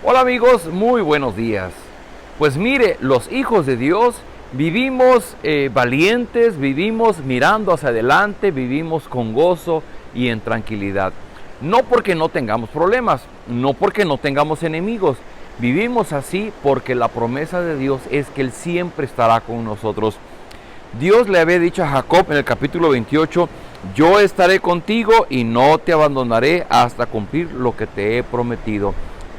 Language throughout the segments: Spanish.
Hola amigos, muy buenos días. Pues mire, los hijos de Dios vivimos valientes, vivimos mirando hacia adelante, vivimos con gozo y en tranquilidad. No porque no tengamos problemas, no porque no tengamos enemigos. Vivimos así porque la promesa de Dios es que Él siempre estará con nosotros. Dios le había dicho a Jacob en el capítulo 28, yo estaré contigo y no te abandonaré hasta cumplir lo que te he prometido.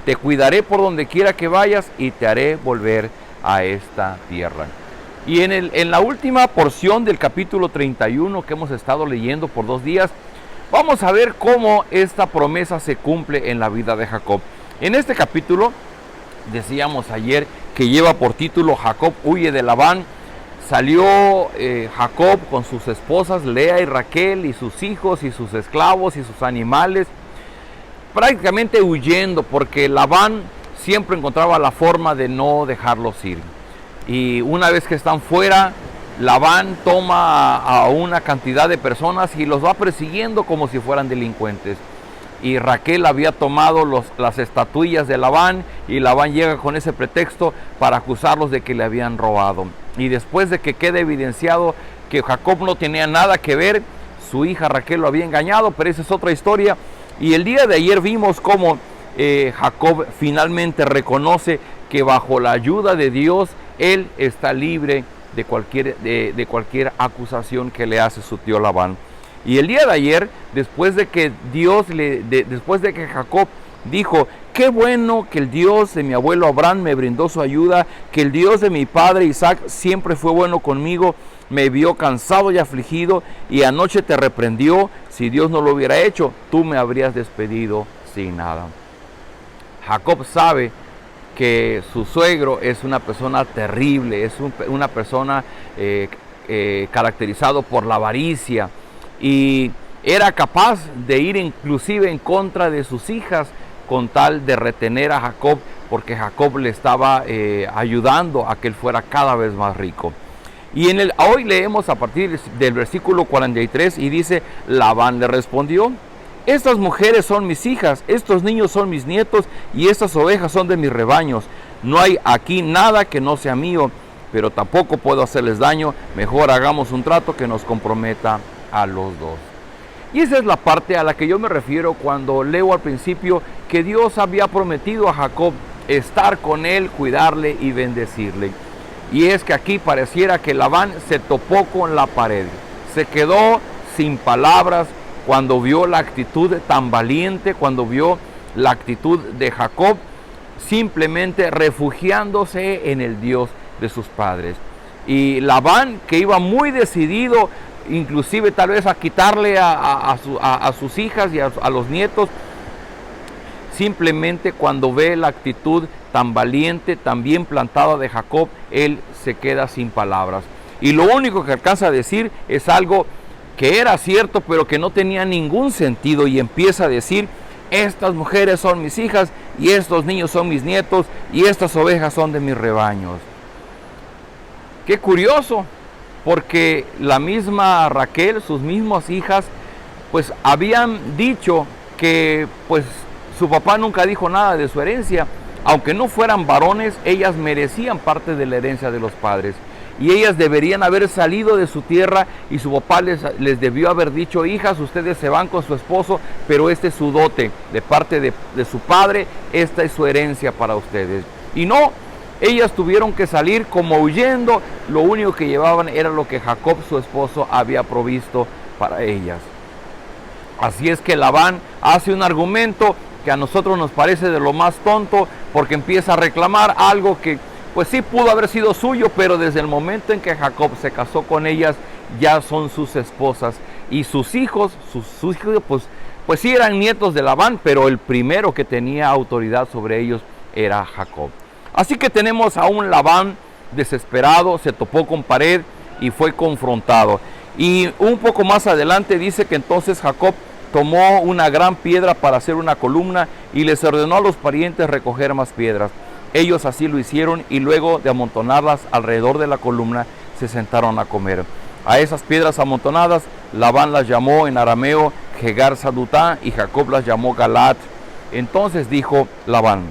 Te cuidaré por donde quiera que vayas y te haré volver a esta tierra. Y en la última porción del capítulo 31 que hemos estado leyendo por 2 días, vamos a ver cómo esta promesa se cumple en la vida de Jacob. En este capítulo, decíamos ayer que lleva por título Jacob huye de Labán. Salió Jacob con sus esposas Lea y Raquel y sus hijos y sus esclavos y sus animales, prácticamente huyendo porque Labán siempre encontraba la forma de no dejarlos ir. Y una vez que están fuera, Labán toma a una cantidad de personas y los va persiguiendo como si fueran delincuentes. Y Raquel había tomado las estatuillas de Labán y Labán llega con ese pretexto para acusarlos de que le habían robado. Y después de que quede evidenciado que Jacob no tenía nada que ver, su hija Raquel lo había engañado, pero esa es otra historia. Y el día de ayer vimos cómo Jacob finalmente reconoce que bajo la ayuda de Dios él está libre de cualquier acusación que le hace su tío Labán. Y el día de ayer, después de que Jacob dijo, qué bueno que el Dios de mi abuelo Abraham me brindó su ayuda, que el Dios de mi padre Isaac siempre fue bueno conmigo, me vio cansado y afligido y anoche te reprendió, si Dios no lo hubiera hecho, tú me habrías despedido sin nada. Jacob sabe que su suegro es una persona terrible, es una persona caracterizado por la avaricia, y era capaz de ir inclusive en contra de sus hijas con tal de retener a Jacob, porque Jacob le estaba ayudando a que él fuera cada vez más rico. Y hoy leemos a partir del versículo 43 y dice, Labán le respondió, estas mujeres son mis hijas, estos niños son mis nietos y estas ovejas son de mis rebaños. No hay aquí nada que no sea mío, pero tampoco puedo hacerles daño, mejor hagamos un trato que nos comprometa a los dos. Y esa es la parte a la que yo me refiero cuando leo al principio que Dios había prometido a Jacob estar con él, cuidarle y bendecirle. Y es que aquí pareciera que Labán se topó con la pared, se quedó sin palabras cuando vio la actitud tan valiente, cuando vio la actitud de Jacob simplemente refugiándose en el Dios de sus padres. Y Labán, que iba muy decidido inclusive tal vez a quitarle a sus hijas y a los nietos, simplemente cuando ve la actitud tan valiente, tan bien plantada de Jacob, él se queda sin palabras. Y lo único que alcanza a decir es algo que era cierto, pero que no tenía ningún sentido, y empieza a decir, estas mujeres son mis hijas, y estos niños son mis nietos, y estas ovejas son de mis rebaños. Qué curioso, porque la misma Raquel, sus mismas hijas, pues habían dicho que pues su papá nunca dijo nada de su herencia. Aunque no fueran varones, ellas merecían parte de la herencia de los padres. Y ellas deberían haber salido de su tierra y su papá les debió haber dicho, hijas, ustedes se van con su esposo, pero este es su dote de parte de su padre, esta es su herencia para ustedes. Y no, ellas tuvieron que salir como huyendo, lo único que llevaban era lo que Jacob, su esposo, había provisto para ellas. Así es que Labán hace un argumento que a nosotros nos parece de lo más tonto, porque empieza a reclamar algo que pues sí pudo haber sido suyo, pero desde el momento en que Jacob se casó con ellas, ya son sus esposas. Y sus hijos, sus hijos pues sí eran nietos de Labán, pero el primero que tenía autoridad sobre ellos era Jacob. Así que tenemos a un Labán desesperado, se topó con pared y fue confrontado. Y un poco más adelante dice que entonces Jacob tomó una gran piedra para hacer una columna y les ordenó a los parientes recoger más piedras. Ellos así lo hicieron y luego de amontonarlas alrededor de la columna se sentaron a comer. A esas piedras amontonadas Labán las llamó en arameo Jegar Sadutá y Jacob las llamó Galaad. Entonces dijo Labán,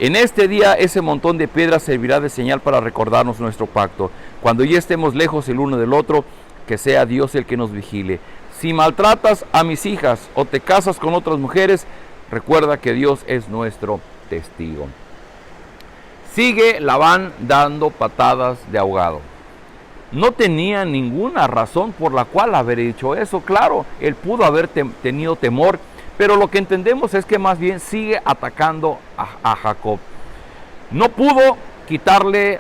En este día ese montón de piedras servirá de señal para recordarnos nuestro pacto. Cuando ya estemos lejos el uno del otro, que sea Dios el que nos vigile. Si maltratas a mis hijas o te casas con otras mujeres, recuerda que Dios es nuestro testigo. Sigue Labán dando patadas de ahogado. No tenía ninguna razón por la cual haber dicho eso. Claro, él pudo haber tenido temor, pero lo que entendemos es que más bien sigue atacando a Jacob. No pudo quitarle,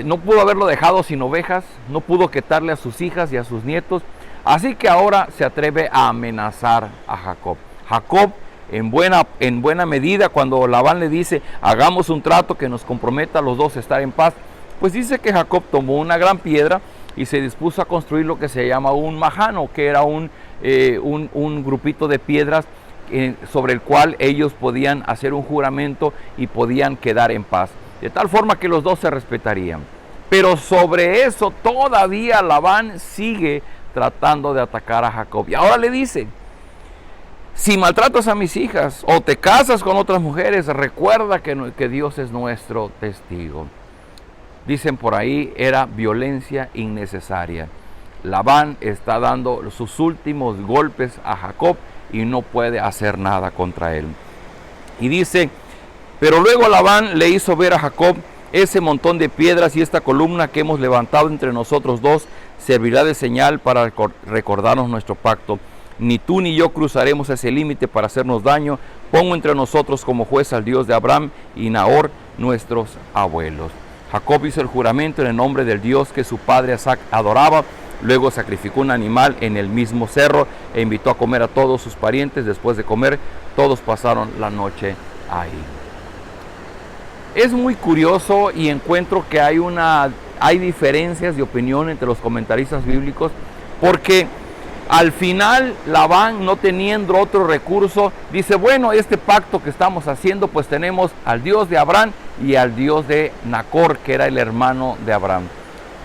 no pudo haberlo dejado sin ovejas, no pudo quitarle a sus hijas y a sus nietos, así que ahora se atreve a amenazar a Jacob. Jacob, en buena medida, cuando Labán le dice, hagamos un trato que nos comprometa a los dos a estar en paz, pues dice que Jacob tomó una gran piedra y se dispuso a construir lo que se llama un majano, que era un grupito de piedras sobre el cual ellos podían hacer un juramento y podían quedar en paz, de tal forma que los dos se respetarían. Pero sobre eso todavía Labán sigue tratando de atacar a Jacob. Y ahora le dice, si maltratas a mis hijas o te casas con otras mujeres, recuerda que Dios es nuestro testigo. Dicen por ahí, era violencia innecesaria. Labán está dando sus últimos golpes a Jacob y no puede hacer nada contra él. Y dice, pero luego Labán le hizo ver a Jacob, ese montón de piedras y esta columna que hemos levantado entre nosotros dos servirá de señal para recordarnos nuestro pacto. Ni tú ni yo cruzaremos ese límite para hacernos daño. Pongo entre nosotros como juez al Dios de Abraham y Nahor, nuestros abuelos. Jacob hizo el juramento en el nombre del Dios que su padre Isaac adoraba. Luego sacrificó un animal en el mismo cerro e invitó a comer a todos sus parientes. Después de comer, todos pasaron la noche ahí. Es muy curioso y encuentro que hay diferencias de opinión entre los comentaristas bíblicos, porque al final Labán, no teniendo otro recurso, dice, bueno, este pacto que estamos haciendo, pues tenemos al Dios de Abraham y al Dios de Nacor, que era el hermano de Abraham.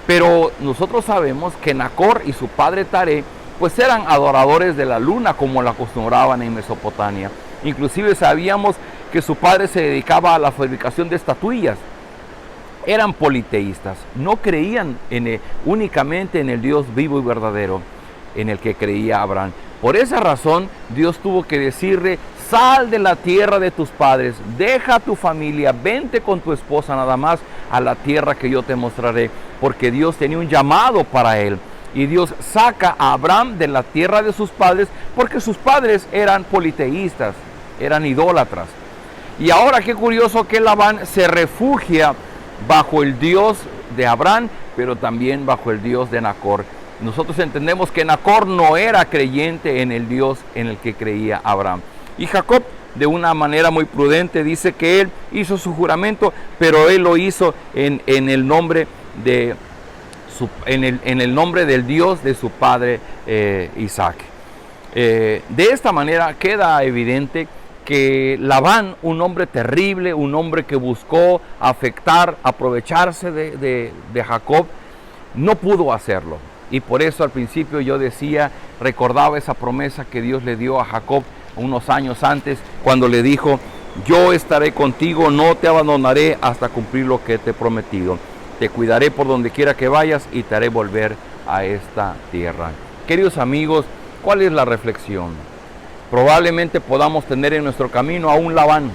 Pero nosotros sabemos que Nacor y su padre Taré, pues eran adoradores de la luna, como la acostumbraban en Mesopotamia. Inclusive sabíamos que su padre se dedicaba a la fabricación de estatuillas. Eran politeístas, no creían únicamente en el Dios vivo y verdadero, en el que creía Abraham. Por esa razón, Dios tuvo que decirle, sal de la tierra de tus padres, deja a tu familia, vente con tu esposa nada más a la tierra que yo te mostraré, porque Dios tenía un llamado para él. Y Dios saca a Abraham de la tierra de sus padres, porque sus padres eran politeístas, eran idólatras. Y ahora qué curioso que Labán se refugia bajo el Dios de Abraham, pero también bajo el Dios de Nacor. Nosotros entendemos que Nacor no era creyente en el Dios en el que creía Abraham. Y Jacob, de una manera muy prudente, dice que él hizo su juramento, pero él lo hizo en el nombre de en el nombre del Dios de su padre Isaac. De esta manera queda evidente que Labán, un hombre terrible, un hombre que buscó aprovecharse de Jacob, no pudo hacerlo. Y por eso al principio yo recordaba esa promesa que Dios le dio a Jacob unos años antes, cuando le dijo, yo estaré contigo, no te abandonaré hasta cumplir lo que te he prometido. Te cuidaré por donde quiera que vayas y te haré volver a esta tierra. Queridos amigos, ¿cuál es la reflexión? Probablemente podamos tener en nuestro camino a un Labán,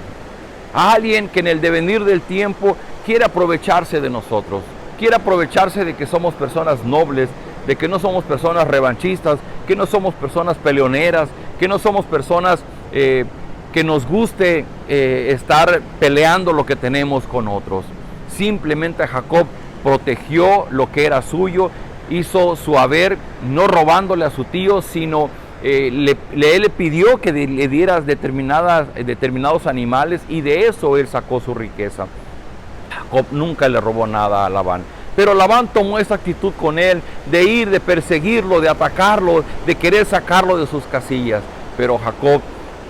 a alguien que en el devenir del tiempo quiere aprovecharse de nosotros, quiere aprovecharse de que somos personas nobles, de que no somos personas revanchistas, que no somos personas peleoneras, que no somos personas que nos guste estar peleando lo que tenemos con otros. Simplemente Jacob protegió lo que era suyo, hizo su haber, no robándole a su tío, sino él le pidió que le diera determinados animales, y de eso él sacó su riqueza. Jacob nunca le robó nada a Labán. Pero Labán tomó esa actitud con él, de perseguirlo, de atacarlo, de querer sacarlo de sus casillas. Pero Jacob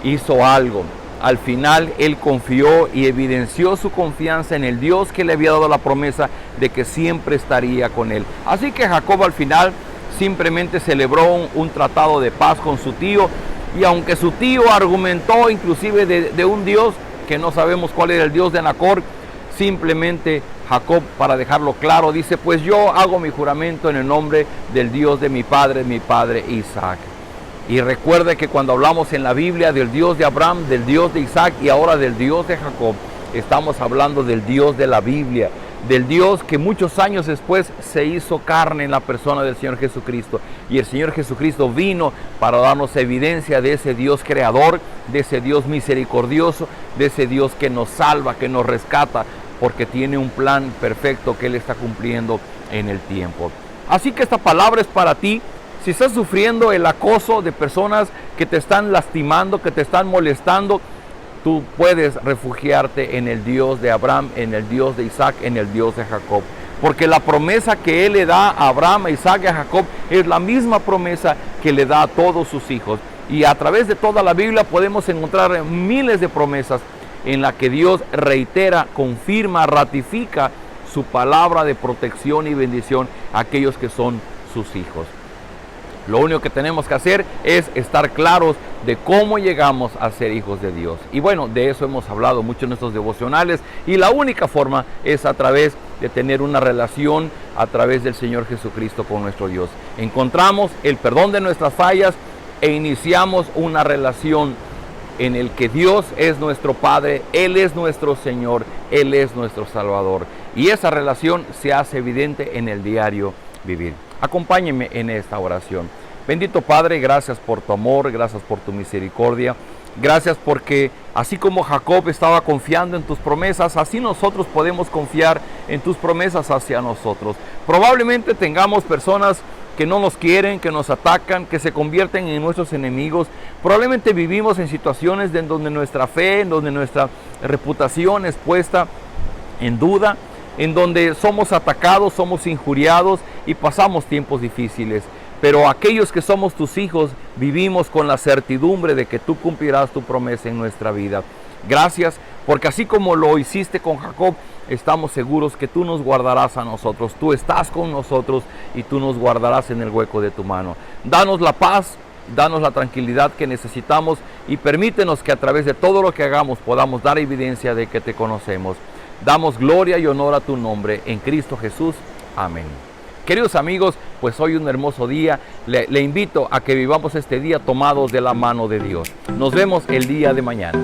hizo algo. Al final él confió y evidenció su confianza en el Dios que le había dado la promesa de que siempre estaría con él. Así que Jacob al final simplemente celebró un tratado de paz con su tío, y aunque su tío argumentó inclusive de un Dios, que no sabemos cuál era el Dios de Nacor, simplemente Jacob, para dejarlo claro, dice, pues yo hago mi juramento en el nombre del Dios de mi padre Isaac. Y recuerde que cuando hablamos en la Biblia del Dios de Abraham, del Dios de Isaac y ahora del Dios de Jacob, estamos hablando del Dios de la Biblia, del Dios que muchos años después se hizo carne en la persona del Señor Jesucristo. Y el Señor Jesucristo vino para darnos evidencia de ese Dios creador, de ese Dios misericordioso, de ese Dios que nos salva, que nos rescata, porque tiene un plan perfecto que Él está cumpliendo en el tiempo. Así que esta palabra es para ti. Si estás sufriendo el acoso de personas que te están lastimando, que te están molestando, tú puedes refugiarte en el Dios de Abraham, en el Dios de Isaac, en el Dios de Jacob. Porque la promesa que Él le da a Abraham, a Isaac y a Jacob es la misma promesa que le da a todos sus hijos. Y a través de toda la Biblia podemos encontrar miles de promesas en las que Dios reitera, confirma, ratifica su palabra de protección y bendición a aquellos que son sus hijos. Lo único que tenemos que hacer es estar claros de cómo llegamos a ser hijos de Dios. Y bueno, de eso hemos hablado mucho en nuestros devocionales. Y la única forma es a través de tener una relación a través del Señor Jesucristo con nuestro Dios. Encontramos el perdón de nuestras fallas e iniciamos una relación en el que Dios es nuestro Padre, Él es nuestro Señor, Él es nuestro Salvador. Y esa relación se hace evidente en el diario vivir. Acompáñenme en esta oración. Bendito Padre, gracias por tu amor, gracias por tu misericordia. Gracias porque así como Jacob estaba confiando en tus promesas, así nosotros podemos confiar en tus promesas hacia nosotros. Probablemente tengamos personas que no nos quieren, que nos atacan, que se convierten en nuestros enemigos. Probablemente vivimos en situaciones en donde nuestra fe, en donde nuestra reputación es puesta en duda, en donde somos atacados, somos injuriados y pasamos tiempos difíciles. Pero aquellos que somos tus hijos vivimos con la certidumbre de que tú cumplirás tu promesa en nuestra vida. Gracias, porque así como lo hiciste con Jacob, estamos seguros que tú nos guardarás a nosotros. Tú estás con nosotros y tú nos guardarás en el hueco de tu mano. Danos la paz, danos la tranquilidad que necesitamos y permítenos que a través de todo lo que hagamos podamos dar evidencia de que te conocemos. Damos gloria y honor a tu nombre en Cristo Jesús. Amén. Queridos amigos, pues hoy un hermoso día. Le invito a que vivamos este día tomados de la mano de Dios. Nos vemos el día de mañana.